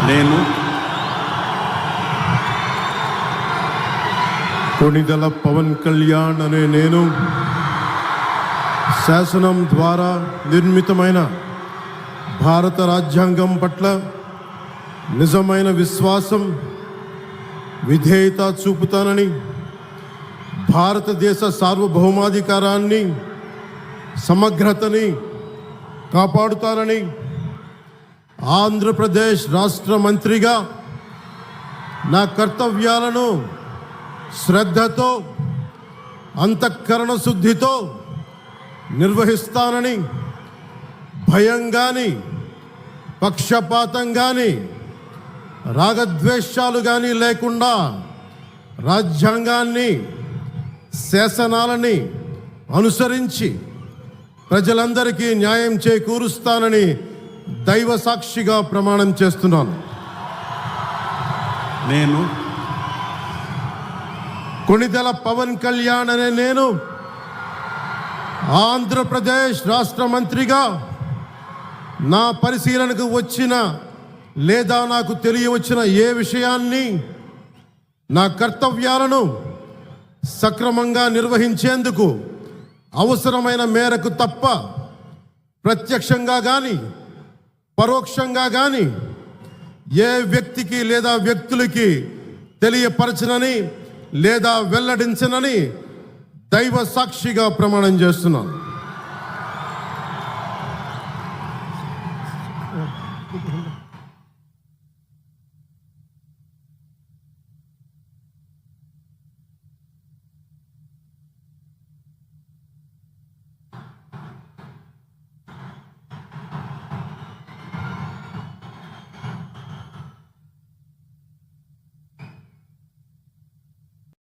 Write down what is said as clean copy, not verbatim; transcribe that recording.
నేను కొణిదెల పవన్ కళ్యాణ్ అనే నేను శాసనం ద్వారా నిర్మితమైన భారత రాజ్యాంగం పట్ల నిజమైన విశ్వాసం, విధేయత చూపుతానని, భారతదేశ సార్వభౌమాధికారాన్ని, సమగ్రతని కాపాడుతానని, ఆంధ్రప్రదేశ్ రాష్ట్ర మంత్రిగా నా కర్తవ్యాలను శ్రద్ధతో, అంతఃకరణ శుద్ధితో నిర్వహిస్తానని, భయం కానీ, పక్షపాతం కానీ, రాగద్వేషాలు కానీ లేకుండా రాజ్యాంగాన్ని, శాసనాలని అనుసరించి ప్రజలందరికీ న్యాయం చేకూరుస్తానని దైవ సాక్షిగా ప్రమాణం చేస్తున్నాను. నేను కొణిదెల పవన్ కళ్యాణ్ అనే నేను ఆంధ్రప్రదేశ్ రాష్ట్ర మంత్రిగా నా పరిశీలనకు వచ్చిన లేదా నాకు తెలియవచ్చిన ఏ విషయాన్ని, నా కర్తవ్యాలను సక్రమంగా నిర్వహించేందుకు అవసరమైన మేరకు తప్ప ప్రత్యక్షంగా కానీ పరోక్షంగా కానీ ఏ వ్యక్తికి లేదా వ్యక్తులకి తెలియపరచనని లేదా వెల్లడించనని దైవ సాక్షిగా ప్రమాణం చేస్తున్నాను.